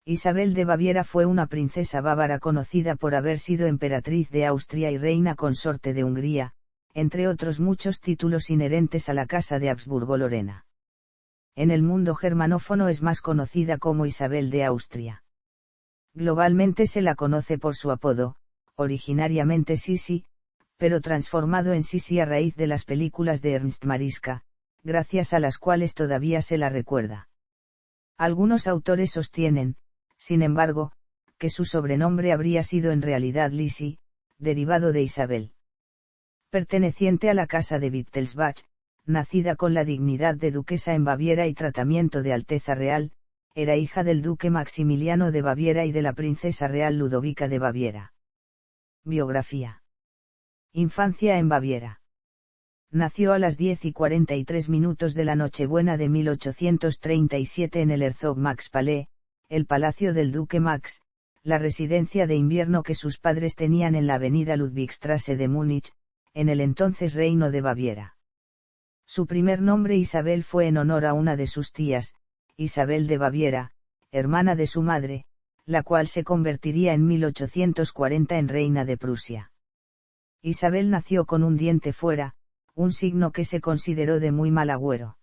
Isabel de Baviera fue una princesa bávara conocida por haber sido emperatriz de Austria y reina consorte de Hungría, entre otros muchos títulos inherentes a la Casa de Habsburgo-Lorena. En el mundo germanófono es más conocida como Isabel de Austria. Globalmente se la conoce por su apodo, originariamente Sisi, pero transformado en Sisi a raíz de las películas de Ernst Marischka, gracias a las cuales todavía se la recuerda. Algunos autores sostienen, sin embargo, que su sobrenombre habría sido en realidad Lisi, derivado de Isabel. Perteneciente a la casa de Wittelsbach, nacida con la dignidad de duquesa en Baviera y tratamiento de Alteza Real, era hija del duque Maximiliano de Baviera y de la princesa real Ludovica de Baviera. Biografía. Infancia en Baviera. Nació a las 10:43 de la Nochebuena de 1837 en el Herzog Max Palais, el palacio del duque Max, la residencia de invierno que sus padres tenían en la avenida Ludwigstrasse de Múnich, en el entonces Reino de Baviera. Su primer nombre Isabel fue en honor a una de sus tías, Isabel de Baviera, hermana de su madre, la cual se convertiría en 1840 en reina de Prusia. Isabel nació con un diente fuera, un signo que se consideró de muy mal agüero.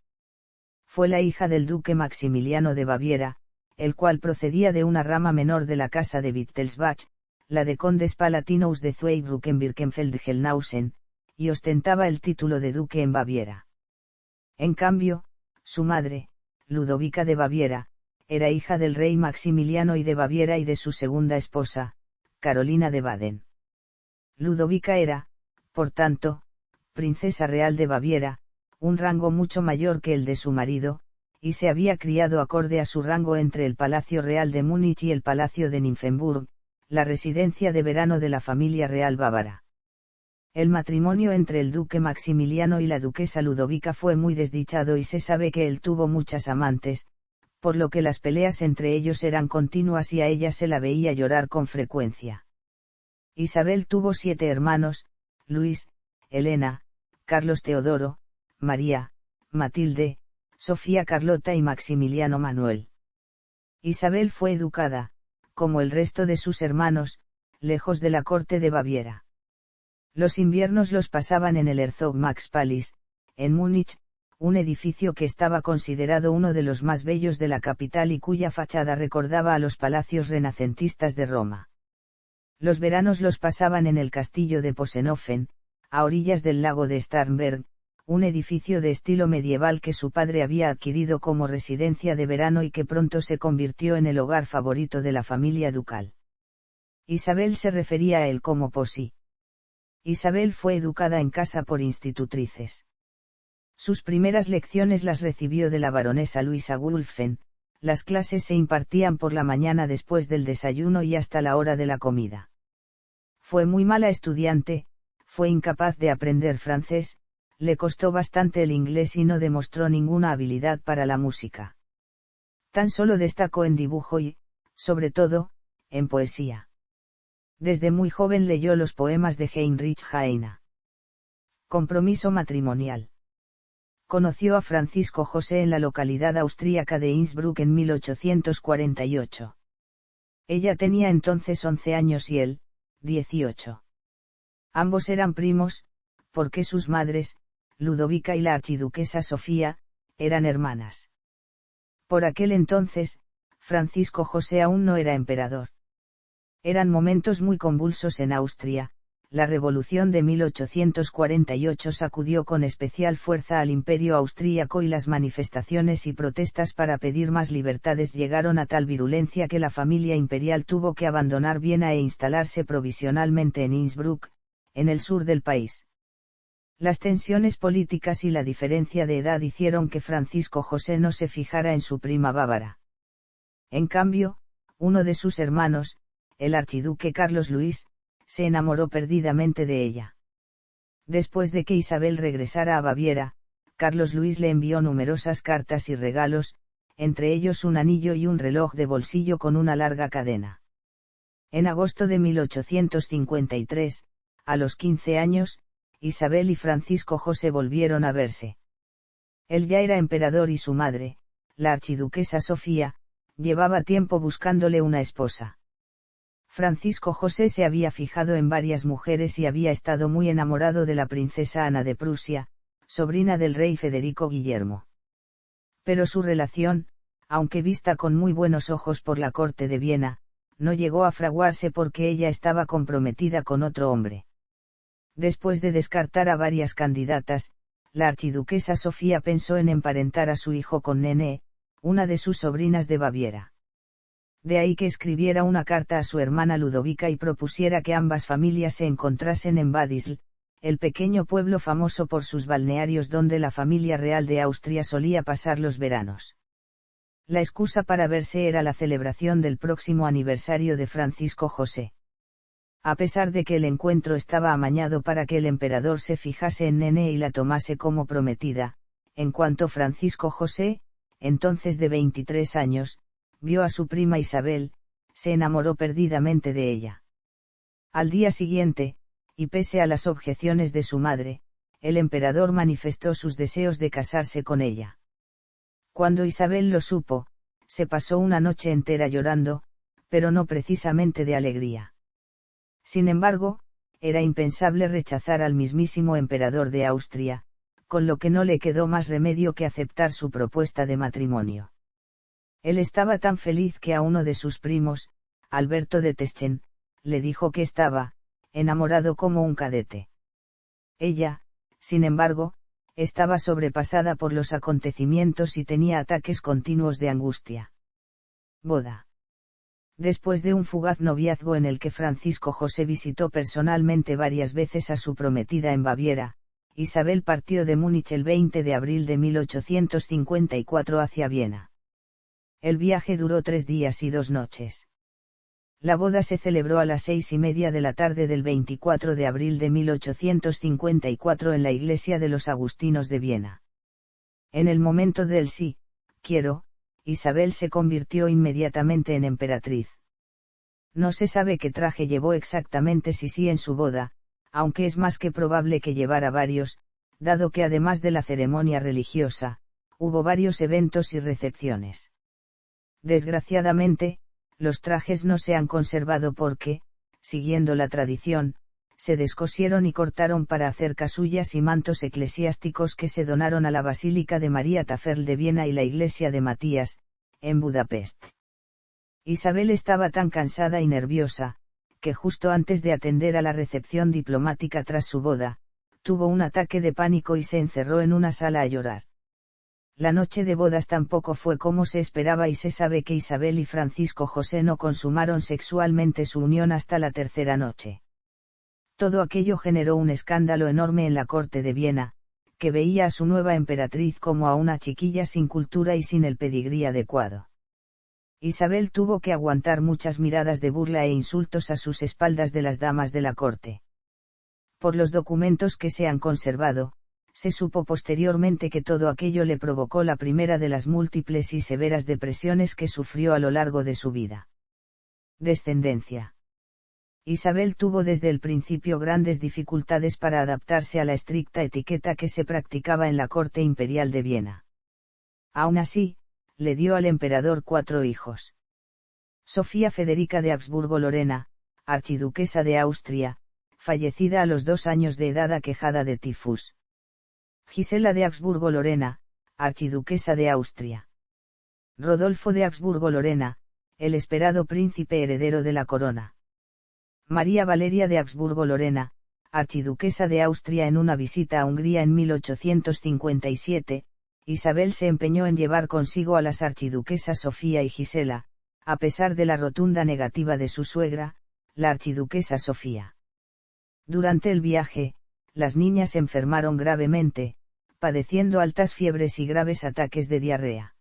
Fue la hija del duque Maximiliano de Baviera, el cual procedía de una rama menor de la casa de Wittelsbach, la de condes palatinos de Zweibrücken-Birkenfeld-Gelnhausen, y ostentaba el título de duque en Baviera. En cambio, su madre, Ludovica de Baviera, era hija del rey Maximiliano I de Baviera y de su segunda esposa, Carolina de Baden. Ludovica era, por tanto, princesa real de Baviera, un rango mucho mayor que el de su marido, y se había criado acorde a su rango entre el Palacio Real de Múnich y el Palacio de Nymphenburg, la residencia de verano de la familia real bávara. El matrimonio entre el duque Maximiliano y la duquesa Ludovica fue muy desdichado y se sabe que él tuvo muchas amantes, por lo que las peleas entre ellos eran continuas y a ella se la veía llorar con frecuencia. Isabel tuvo 7 hermanos, Luis, Elena, Carlos Teodoro, María, Matilde, Sofía Carlota y Maximiliano Manuel. Isabel fue educada, como el resto de sus hermanos, lejos de la corte de Baviera. Los inviernos los pasaban en el Herzog Max Palace, en Múnich, un edificio que estaba considerado uno de los más bellos de la capital y cuya fachada recordaba a los palacios renacentistas de Roma. Los veranos los pasaban en el castillo de Possenhofen, a orillas del lago de Starnberg, un edificio de estilo medieval que su padre había adquirido como residencia de verano y que pronto se convirtió en el hogar favorito de la familia ducal. Isabel se refería a él como Posi. Isabel fue educada en casa por institutrices. Sus primeras lecciones las recibió de la baronesa Luisa Wulffen, las clases se impartían por la mañana después del desayuno y hasta la hora de la comida. Fue muy mala estudiante, fue incapaz de aprender francés, le costó bastante el inglés y no demostró ninguna habilidad para la música. Tan solo destacó en dibujo y, sobre todo, en poesía. Desde muy joven leyó los poemas de Heinrich Heine. Compromiso matrimonial. Conoció a Francisco José en la localidad austríaca de Innsbruck en 1848. Ella tenía entonces 11 años y él, 18. Ambos eran primos, porque sus madres, Ludovica y la archiduquesa Sofía, eran hermanas. Por aquel entonces, Francisco José aún no era emperador. Eran momentos muy convulsos en Austria, la revolución de 1848 sacudió con especial fuerza al imperio austríaco y las manifestaciones y protestas para pedir más libertades llegaron a tal virulencia que la familia imperial tuvo que abandonar Viena e instalarse provisionalmente en Innsbruck, en el sur del país. Las tensiones políticas y la diferencia de edad hicieron que Francisco José no se fijara en su prima bávara. En cambio, uno de sus hermanos, el archiduque Carlos Luis, se enamoró perdidamente de ella. Después de que Isabel regresara a Baviera, Carlos Luis le envió numerosas cartas y regalos, entre ellos un anillo y un reloj de bolsillo con una larga cadena. En agosto de 1853, a los 15 años, Isabel y Francisco José volvieron a verse. Él ya era emperador y su madre, la archiduquesa Sofía, Llevaba tiempo buscándole una esposa. Francisco José se había fijado en varias mujeres y había estado muy enamorado de la princesa Ana de Prusia, sobrina del rey Federico Guillermo. Pero su relación, aunque vista con muy buenos ojos por la corte de Viena, no llegó a fraguarse porque ella estaba comprometida con otro hombre. Después de descartar a varias candidatas, la archiduquesa Sofía pensó en emparentar a su hijo con Nené, una de sus sobrinas de Baviera. De ahí que escribiera una carta a su hermana Ludovica y propusiera que ambas familias se encontrasen en Badisl, el pequeño pueblo famoso por sus balnearios donde la familia real de Austria solía pasar los veranos. La excusa para verse era la celebración del próximo aniversario de Francisco José. A pesar de que el encuentro estaba amañado para que el emperador se fijase en Nené y la tomase como prometida, en cuanto Francisco José, entonces de 23 años, vio a su prima Isabel, se enamoró perdidamente de ella. Al día siguiente, y pese a las objeciones de su madre, el emperador manifestó sus deseos de casarse con ella. Cuando Isabel lo supo, se pasó una noche entera llorando, pero no precisamente de alegría. Sin embargo, era impensable rechazar al mismísimo emperador de Austria, con lo que no le quedó más remedio que aceptar su propuesta de matrimonio. Él estaba tan feliz que a uno de sus primos, Alberto de Teschen, le dijo que estaba enamorado como un cadete. Ella, sin embargo, estaba sobrepasada por los acontecimientos y tenía ataques continuos de angustia. Boda. Después de un fugaz noviazgo en el que Francisco José visitó personalmente varias veces a su prometida en Baviera, Isabel partió de Múnich el 20 de abril de 1854 hacia Viena. El viaje duró 3 días y 2 noches. La boda se celebró a las 6:30 de la tarde del 24 de abril de 1854 en la iglesia de los Agustinos de Viena. En el momento del sí, quiero, Isabel se convirtió inmediatamente en emperatriz. No se sabe qué traje llevó exactamente Sisi en su boda, aunque es más que probable que llevara varios, dado que además de la ceremonia religiosa, hubo varios eventos y recepciones. Desgraciadamente, los trajes no se han conservado porque, siguiendo la tradición, se descosieron y cortaron para hacer casullas y mantos eclesiásticos que se donaron a la Basílica de María Taferl de Viena y la iglesia de Matías, en Budapest. Isabel estaba tan cansada y nerviosa, que justo antes de atender a la recepción diplomática tras su boda, tuvo un ataque de pánico y se encerró en una sala a llorar. La noche de bodas tampoco fue como se esperaba y se sabe que Isabel y Francisco José no consumaron sexualmente su unión hasta la tercera noche. Todo aquello generó un escándalo enorme en la corte de Viena, que veía a su nueva emperatriz como a una chiquilla sin cultura y sin el pedigrí adecuado. Isabel tuvo que aguantar muchas miradas de burla e insultos a sus espaldas de las damas de la corte. Por los documentos que se han conservado, se supo posteriormente que todo aquello le provocó la primera de las múltiples y severas depresiones que sufrió a lo largo de su vida. Descendencia. Isabel tuvo desde el principio grandes dificultades para adaptarse a la estricta etiqueta que se practicaba en la corte imperial de Viena. Aún así, le dio al emperador 4 hijos. Sofía Federica de Habsburgo-Lorena, archiduquesa de Austria, fallecida a los 2 años de edad aquejada de tifus. Gisela de Habsburgo-Lorena, archiduquesa de Austria. Rodolfo de Habsburgo-Lorena, el esperado príncipe heredero de la corona. María Valeria de Habsburgo-Lorena, archiduquesa de Austria. En una visita a Hungría en 1857, Isabel se empeñó en llevar consigo a las archiduquesas Sofía y Gisela, a pesar de la rotunda negativa de su suegra, la archiduquesa Sofía. Durante el viaje, las niñas enfermaron gravemente, padeciendo altas fiebres y graves ataques de diarrea.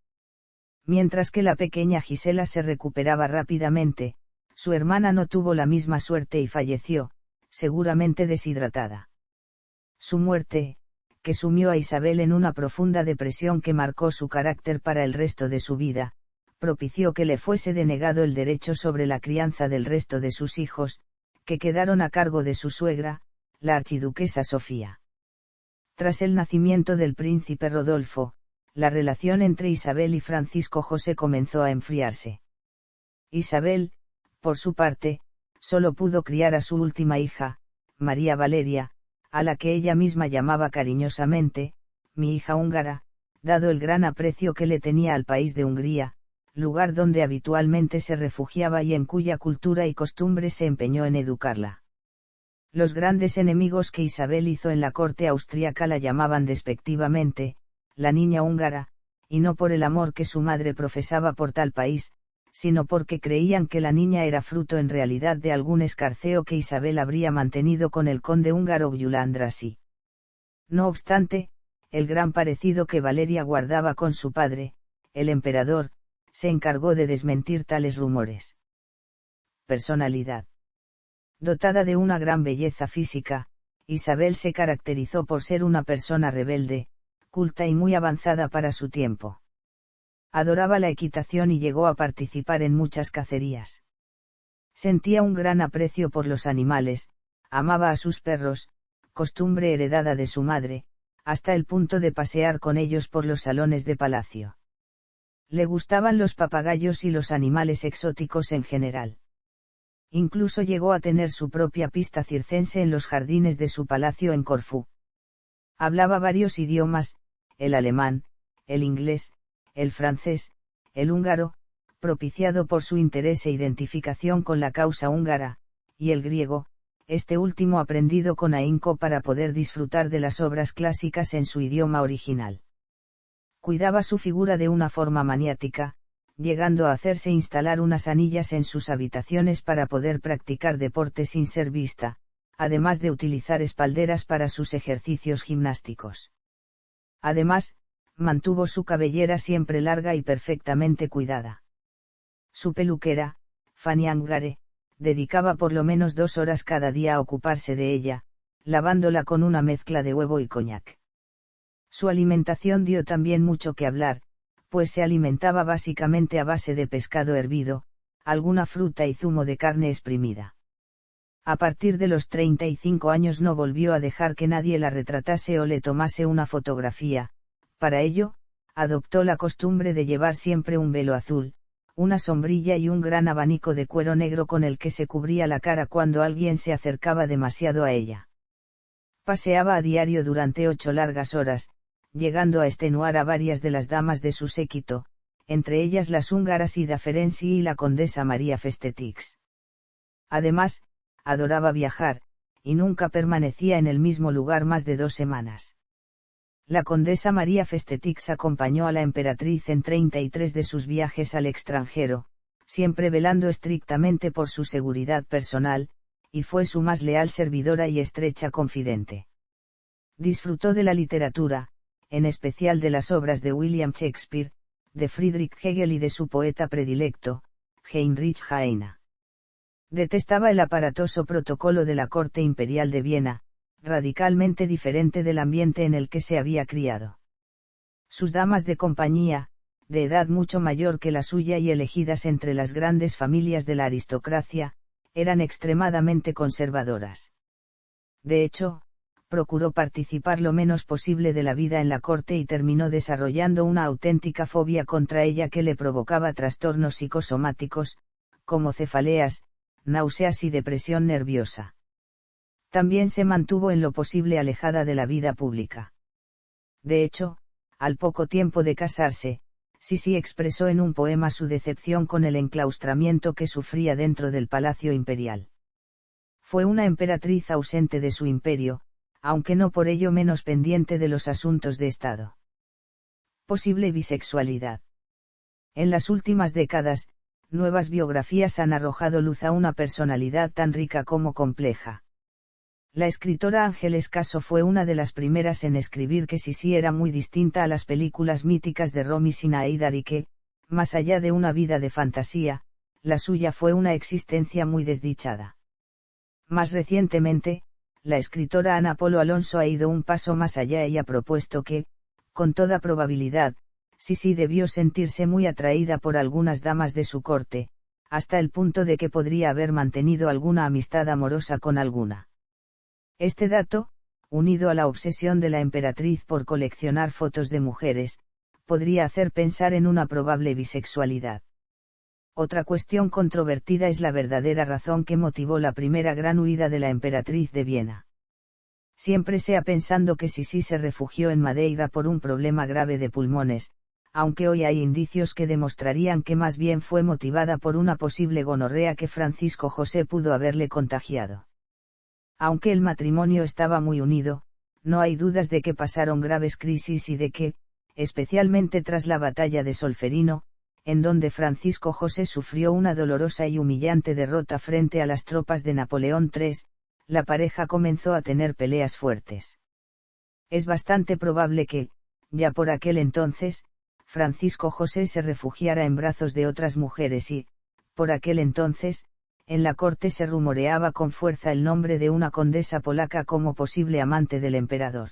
Mientras que la pequeña Gisela se recuperaba rápidamente, su hermana no tuvo la misma suerte y falleció, seguramente deshidratada. Su muerte, que sumió a Isabel en una profunda depresión que marcó su carácter para el resto de su vida, propició que le fuese denegado el derecho sobre la crianza del resto de sus hijos, que quedaron a cargo de su suegra, la archiduquesa Sofía. Tras el nacimiento del príncipe Rodolfo, la relación entre Isabel y Francisco José comenzó a enfriarse. Isabel, por su parte, solo pudo criar a su última hija, María Valeria, a la que ella misma llamaba cariñosamente, mi hija húngara, dado el gran aprecio que le tenía al país de Hungría, lugar donde habitualmente se refugiaba y en cuya cultura y costumbres se empeñó en educarla. Los grandes enemigos que Isabel hizo en la corte austríaca la llamaban despectivamente, la niña húngara, y no por el amor que su madre profesaba por tal país, sino porque creían que la niña era fruto en realidad de algún escarceo que Isabel habría mantenido con el conde húngaro Gyula Andrássy. No obstante, el gran parecido que Valeria guardaba con su padre, el emperador, se encargó de desmentir tales rumores. Personalidad. Dotada de una gran belleza física, Isabel se caracterizó por ser una persona rebelde, culta y muy avanzada para su tiempo. Adoraba la equitación y llegó a participar en muchas cacerías. Sentía un gran aprecio por los animales, amaba a sus perros, costumbre heredada de su madre, hasta el punto de pasear con ellos por los salones de palacio. Le gustaban los papagayos y los animales exóticos en general. Incluso llegó a tener su propia pista circense en los jardines de su palacio en Corfú. Hablaba varios idiomas, el alemán, el inglés, el francés, el húngaro, propiciado por su interés e identificación con la causa húngara, y el griego, este último aprendido con ahínco para poder disfrutar de las obras clásicas en su idioma original. Cuidaba su figura de una forma maniática, llegando a hacerse instalar unas anillas en sus habitaciones para poder practicar deporte sin ser vista, además de utilizar espalderas para sus ejercicios gimnásticos. Además, mantuvo su cabellera siempre larga y perfectamente cuidada. Su peluquera, Fanny Angare, dedicaba por lo menos 2 horas cada día a ocuparse de ella, lavándola con una mezcla de huevo y coñac. Su alimentación dio también mucho que hablar, pues se alimentaba básicamente a base de pescado hervido, alguna fruta y zumo de carne exprimida. A partir de los 35 años no volvió a dejar que nadie la retratase o le tomase una fotografía. Para ello, adoptó la costumbre de llevar siempre un velo azul, una sombrilla y un gran abanico de cuero negro con el que se cubría la cara cuando alguien se acercaba demasiado a ella. Paseaba a diario durante 8 largas horas, llegando a extenuar a varias de las damas de su séquito, entre ellas las húngaras Ida Ferenczi y la condesa María Festetix. Además, adoraba viajar, y nunca permanecía en el mismo lugar más de 2 semanas. La condesa María Festetix acompañó a la emperatriz en 33 de sus viajes al extranjero, siempre velando estrictamente por su seguridad personal, y fue su más leal servidora y estrecha confidente. Disfrutó de la literatura, en especial de las obras de William Shakespeare, de Friedrich Hegel y de su poeta predilecto, Heinrich Heine. Detestaba el aparatoso protocolo de la corte imperial de Viena, radicalmente diferente del ambiente en el que se había criado. Sus damas de compañía, de edad mucho mayor que la suya y elegidas entre las grandes familias de la aristocracia, eran extremadamente conservadoras. De hecho, procuró participar lo menos posible de la vida en la corte y terminó desarrollando una auténtica fobia contra ella que le provocaba trastornos psicosomáticos, como cefaleas, náuseas y depresión nerviosa. También se mantuvo en lo posible alejada de la vida pública. De hecho, al poco tiempo de casarse, Sisi expresó en un poema su decepción con el enclaustramiento que sufría dentro del palacio imperial. Fue una emperatriz ausente de su imperio, aunque no por ello menos pendiente de los asuntos de Estado. Posible bisexualidad. En las últimas décadas, nuevas biografías han arrojado luz a una personalidad tan rica como compleja. La escritora Ángeles Caso fue una de las primeras en escribir que Sisi era muy distinta a las películas míticas de Romy Sinaídar y que, más allá de una vida de fantasía, la suya fue una existencia muy desdichada. Más recientemente, la escritora Ana Polo Alonso ha ido un paso más allá y ha propuesto que, con toda probabilidad, Sisi debió sentirse muy atraída por algunas damas de su corte, hasta el punto de que podría haber mantenido alguna amistad amorosa con alguna. Este dato, unido a la obsesión de la emperatriz por coleccionar fotos de mujeres, podría hacer pensar en una probable bisexualidad. Otra cuestión controvertida es la verdadera razón que motivó la primera gran huida de la emperatriz de Viena. Siempre se ha pensado que Sisi se refugió en Madeira por un problema grave de pulmones, aunque hoy hay indicios que demostrarían que más bien fue motivada por una posible gonorrea que Francisco José pudo haberle contagiado. Aunque el matrimonio estaba muy unido, no hay dudas de que pasaron graves crisis y de que, especialmente tras la batalla de Solferino, en donde Francisco José sufrió una dolorosa y humillante derrota frente a las tropas de Napoleón III, la pareja comenzó a tener peleas fuertes. Es bastante probable que, ya por aquel entonces, Francisco José se refugiara en brazos de otras mujeres y, por aquel entonces, en la corte se rumoreaba con fuerza el nombre de una condesa polaca como posible amante del emperador.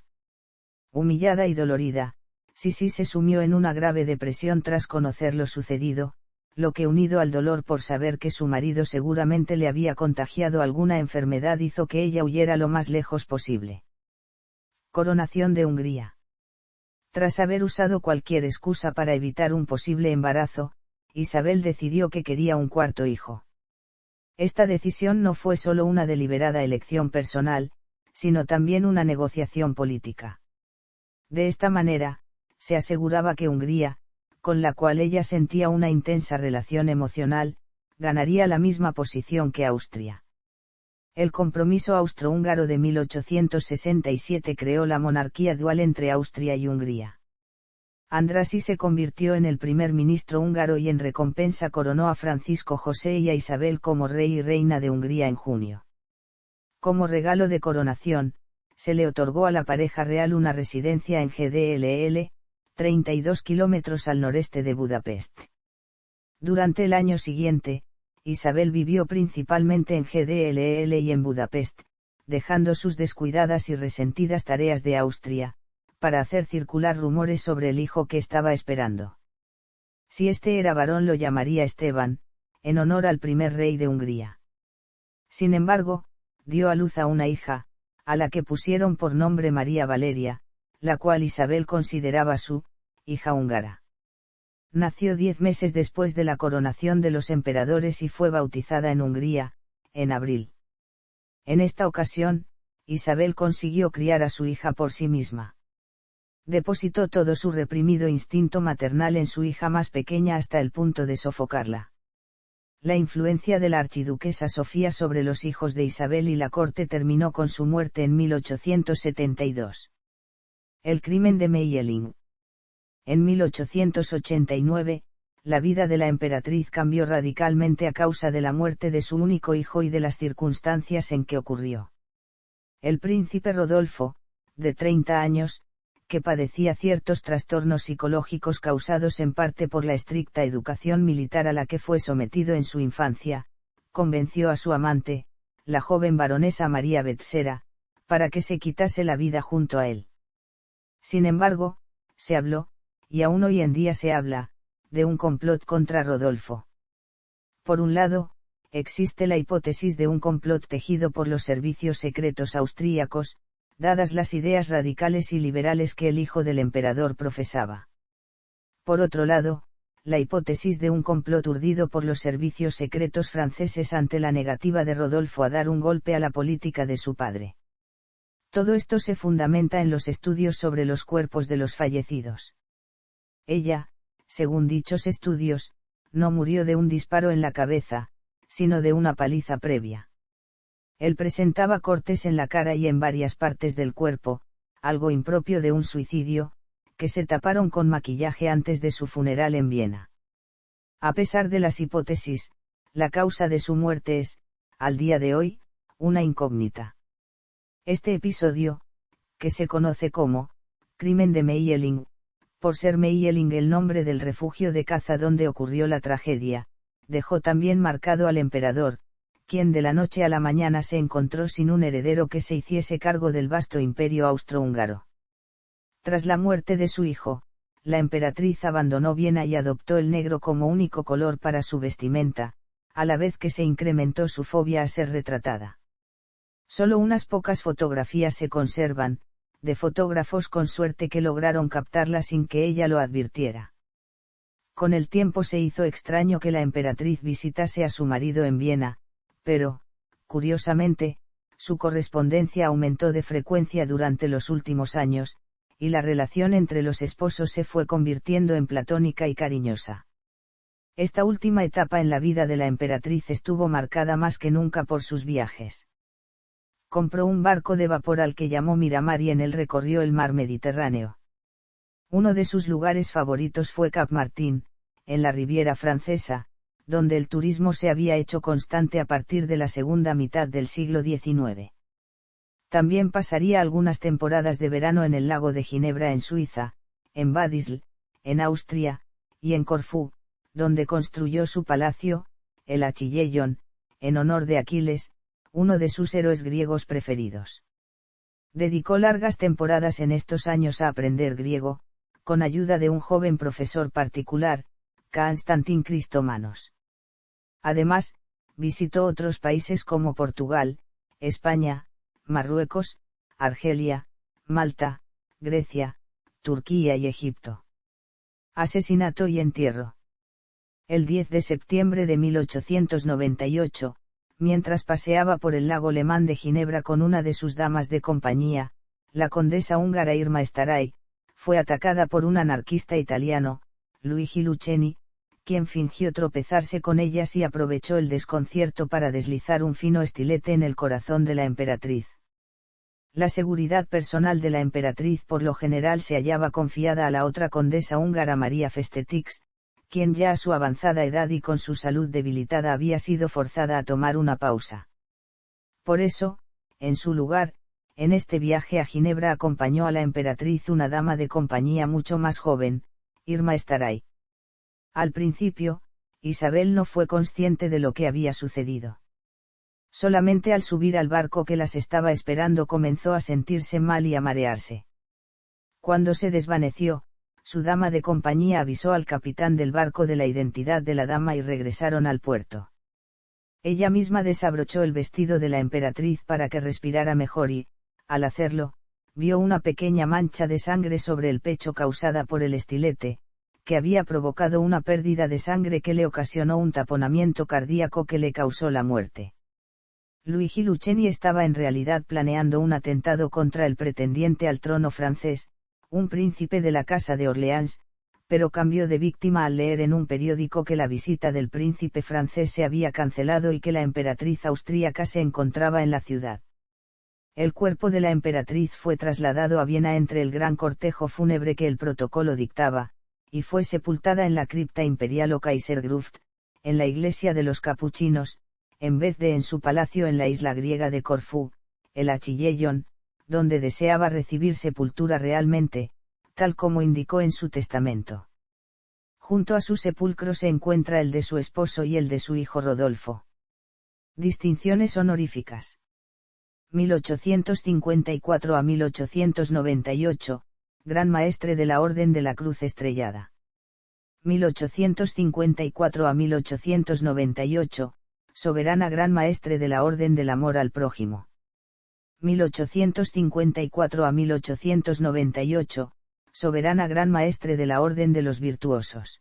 Humillada y dolorida, Sisi se sumió en una grave depresión tras conocer lo sucedido, lo que unido al dolor por saber que su marido seguramente le había contagiado alguna enfermedad hizo que ella huyera lo más lejos posible. Coronación de Hungría. Tras haber usado cualquier excusa para evitar un posible embarazo, Isabel decidió que quería un cuarto hijo. Esta decisión no fue solo una deliberada elección personal, sino también una negociación política. De esta manera, se aseguraba que Hungría, con la cual ella sentía una intensa relación emocional, ganaría la misma posición que Austria. El compromiso austrohúngaro de 1867 creó la monarquía dual entre Austria y Hungría. Andrássy se convirtió en el primer ministro húngaro y en recompensa coronó a Francisco José y a Isabel como rey y reina de Hungría en junio. Como regalo de coronación, se le otorgó a la pareja real una residencia en GDLL, 32 kilómetros al noreste de Budapest. Durante el año siguiente, Isabel vivió principalmente en GDLL y en Budapest, dejando sus descuidadas y resentidas tareas de Austria, para hacer circular rumores sobre el hijo que estaba esperando. Si este era varón lo llamaría Esteban, en honor al primer rey de Hungría. Sin embargo, dio a luz a una hija, a la que pusieron por nombre María Valeria, la cual Isabel consideraba su hija húngara. Nació 10 meses después de la coronación de los emperadores y fue bautizada en Hungría, en abril. En esta ocasión, Isabel consiguió criar a su hija por sí misma. Depositó todo su reprimido instinto maternal en su hija más pequeña hasta el punto de sofocarla. La influencia de la archiduquesa Sofía sobre los hijos de Isabel y la corte terminó con su muerte en 1872. El crimen de Meiering. En 1889, la vida de la emperatriz cambió radicalmente a causa de la muerte de su único hijo y de las circunstancias en que ocurrió. El príncipe Rodolfo, de 30 años, que padecía ciertos trastornos psicológicos causados en parte por la estricta educación militar a la que fue sometido en su infancia, convenció a su amante, la joven baronesa María Betsera, para que se quitase la vida junto a él. Sin embargo, se habló, y aún hoy en día se habla, de un complot contra Rodolfo. Por un lado, existe la hipótesis de un complot tejido por los servicios secretos austríacos, dadas las ideas radicales y liberales que el hijo del emperador profesaba. Por otro lado, la hipótesis de un complot urdido por los servicios secretos franceses ante la negativa de Rodolfo a dar un golpe a la política de su padre. Todo esto se fundamenta en los estudios sobre los cuerpos de los fallecidos. Ella, según dichos estudios, no murió de un disparo en la cabeza, sino de una paliza previa. Él presentaba cortes en la cara y en varias partes del cuerpo, algo impropio de un suicidio, que se taparon con maquillaje antes de su funeral en Viena. A pesar de las hipótesis, la causa de su muerte es, al día de hoy, una incógnita. Este episodio, que se conoce como crimen de Meiering, por ser Meiering el nombre del refugio de caza donde ocurrió la tragedia, dejó también marcado al emperador, quien de la noche a la mañana se encontró sin un heredero que se hiciese cargo del vasto imperio austrohúngaro. Tras la muerte de su hijo, la emperatriz abandonó Viena y adoptó el negro como único color para su vestimenta, a la vez que se incrementó su fobia a ser retratada. Solo unas pocas fotografías se conservan, de fotógrafos con suerte que lograron captarla sin que ella lo advirtiera. Con el tiempo se hizo extraño que la emperatriz visitase a su marido en Viena, pero, curiosamente, su correspondencia aumentó de frecuencia durante los últimos años, y la relación entre los esposos se fue convirtiendo en platónica y cariñosa. Esta última etapa en la vida de la emperatriz estuvo marcada más que nunca por sus viajes. Compró un barco de vapor al que llamó Miramar y en él recorrió el mar Mediterráneo. Uno de sus lugares favoritos fue Cap Martin, en la Riviera Francesa, donde el turismo se había hecho constante a partir de la segunda mitad del siglo XIX. También pasaría algunas temporadas de verano en el lago de Ginebra en Suiza, en Bad Ischl, en Austria, y en Corfú, donde construyó su palacio, el Achilleion, en honor de Aquiles, uno de sus héroes griegos preferidos. Dedicó largas temporadas en estos años a aprender griego, con ayuda de un joven profesor particular, Constantin Christomanos. Además, visitó otros países como Portugal, España, Marruecos, Argelia, Malta, Grecia, Turquía y Egipto. Asesinato y entierro. El 10 de septiembre de 1898, mientras paseaba por el lago Lemán de Ginebra con una de sus damas de compañía, la condesa húngara Irma Staray, fue atacada por un anarquista italiano, Luigi Luccheni, quien fingió tropezarse con ellas y aprovechó el desconcierto para deslizar un fino estilete en el corazón de la emperatriz. La seguridad personal de la emperatriz por lo general se hallaba confiada a la otra condesa húngara María Festetix, quien ya a su avanzada edad y con su salud debilitada había sido forzada a tomar una pausa. Por eso, en su lugar, en este viaje a Ginebra acompañó a la emperatriz una dama de compañía mucho más joven, Irma Staray. Al principio, Isabel no fue consciente de lo que había sucedido. Solamente al subir al barco que las estaba esperando comenzó a sentirse mal y a marearse. Cuando se desvaneció, su dama de compañía avisó al capitán del barco de la identidad de la dama y regresaron al puerto. Ella misma desabrochó el vestido de la emperatriz para que respirara mejor y, al hacerlo, vio una pequeña mancha de sangre sobre el pecho causada por el estilete, que había provocado una pérdida de sangre que le ocasionó un taponamiento cardíaco que le causó la muerte. Luigi Luccheni estaba en realidad planeando un atentado contra el pretendiente al trono francés, un príncipe de la Casa de Orleans, pero cambió de víctima al leer en un periódico que la visita del príncipe francés se había cancelado y que la emperatriz austríaca se encontraba en la ciudad. El cuerpo de la emperatriz fue trasladado a Viena entre el gran cortejo fúnebre que el protocolo dictaba, y fue sepultada en la cripta imperial o Kaisergruft, en la iglesia de los capuchinos, en vez de en su palacio en la isla griega de Corfú, el Achilleion, donde deseaba recibir sepultura realmente, tal como indicó en su testamento. Junto a su sepulcro se encuentra el de su esposo y el de su hijo Rodolfo. Distinciones honoríficas. 1854 a 1898, Gran Maestre de la Orden de la Cruz Estrellada. 1854 a 1898, Soberana Gran Maestre de la Orden del Amor al Prójimo. 1854 a 1898, Soberana Gran Maestre de la Orden de los Virtuosos.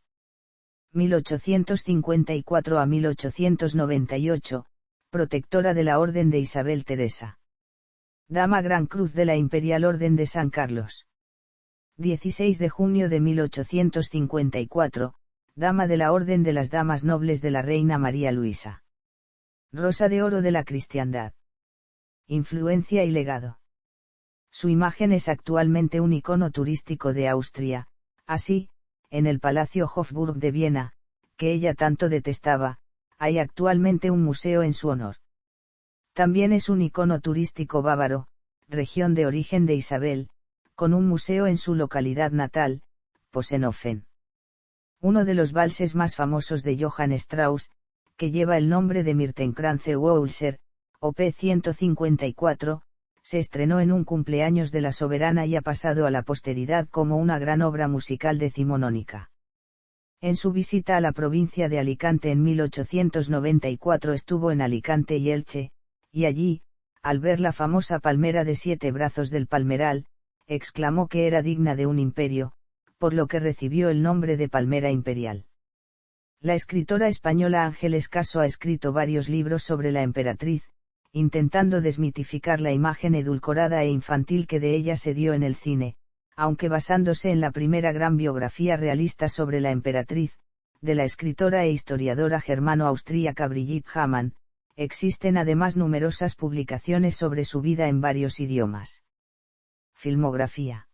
1854 a 1898, Protectora de la Orden de Isabel Teresa. Dama Gran Cruz de la Imperial Orden de San Carlos. 16 de junio de 1854, Dama de la Orden de las Damas Nobles de la Reina María Luisa. Rosa de Oro de la Cristiandad. Influencia y legado. Su imagen es actualmente un icono turístico de Austria, así, en el Palacio Hofburg de Viena, que ella tanto detestaba, hay actualmente un museo en su honor. También es un icono turístico bávaro, región de origen de Isabel, con un museo en su localidad natal, Posenhofen. Uno de los valses más famosos de Johann Strauss, que lleva el nombre de Myrtenkranze Walser, op. 154, se estrenó en un cumpleaños de la soberana y ha pasado a la posteridad como una gran obra musical decimonónica. En su visita a la provincia de Alicante en 1894 estuvo en Alicante y Elche, y allí, al ver la famosa palmera de 7 brazos del Palmeral, exclamó que era digna de un imperio, por lo que recibió el nombre de Palmera Imperial. La escritora española Ángeles Caso ha escrito varios libros sobre la emperatriz, intentando desmitificar la imagen edulcorada e infantil que de ella se dio en el cine, aunque basándose en la primera gran biografía realista sobre la emperatriz, de la escritora e historiadora germano-austríaca Brigitte Hamann, existen además numerosas publicaciones sobre su vida en varios idiomas. Filmografía.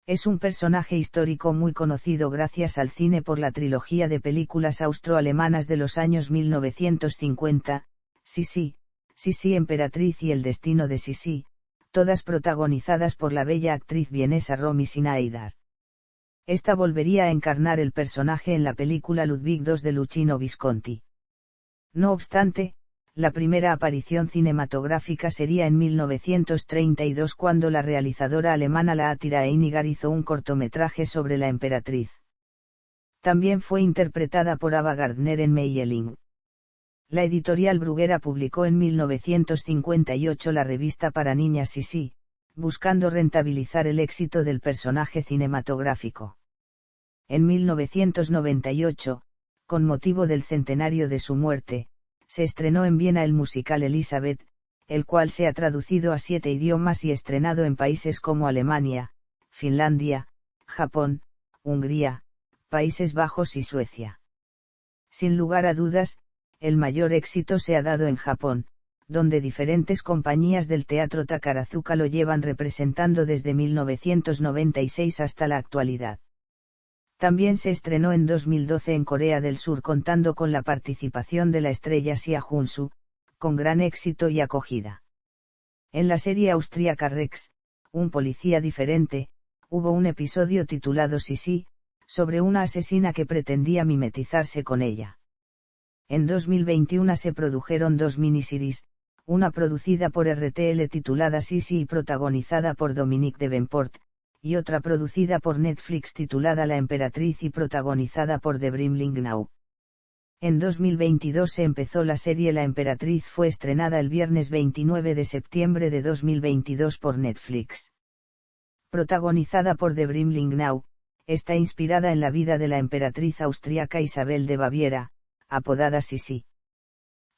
Es un personaje histórico muy conocido gracias al cine por la trilogía de películas austro-alemanas de los años 1950, Sisi, Sisi Emperatriz y El destino de Sisi, todas protagonizadas por la bella actriz vienesa Romy Schneider. Esta volvería a encarnar el personaje en la película Ludwig II de Luchino Visconti. No obstante, la primera aparición cinematográfica sería en 1932 cuando la realizadora alemana Laatira Einigar hizo un cortometraje sobre la emperatriz. También fue interpretada por Ava Gardner en Mayheling. La editorial Bruguera publicó en 1958 la revista para niñas Sisi, buscando rentabilizar el éxito del personaje cinematográfico. En 1998, con motivo del centenario de su muerte, se estrenó en Viena el musical Elizabeth, el cual se ha traducido a 7 idiomas y estrenado en países como Alemania, Finlandia, Japón, Hungría, Países Bajos y Suecia. Sin lugar a dudas, el mayor éxito se ha dado en Japón, donde diferentes compañías del teatro Takarazuka lo llevan representando desde 1996 hasta la actualidad. También se estrenó en 2012 en Corea del Sur contando con la participación de la estrella Sia Junsu, con gran éxito y acogida. En la serie austríaca Rex, un policía diferente, hubo un episodio titulado Sisi, sobre una asesina que pretendía mimetizarse con ella. En 2021 se produjeron 2 miniseries, una producida por RTL titulada Sisi y protagonizada por Dominique Davenport, y otra producida por Netflix titulada La Emperatriz y protagonizada por The Brimlingnau. En 2022 se empezó la serie La Emperatriz, fue estrenada el viernes 29 de septiembre de 2022 por Netflix. Protagonizada por The Brimlingnau, está inspirada en la vida de la emperatriz austriaca Isabel de Baviera, apodada Sisi.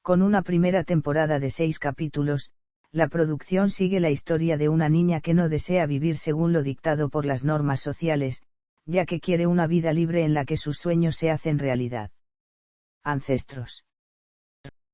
Con una primera temporada de 6 capítulos, la producción sigue la historia de una niña que no desea vivir según lo dictado por las normas sociales, ya que quiere una vida libre en la que sus sueños se hacen realidad. Ancestros.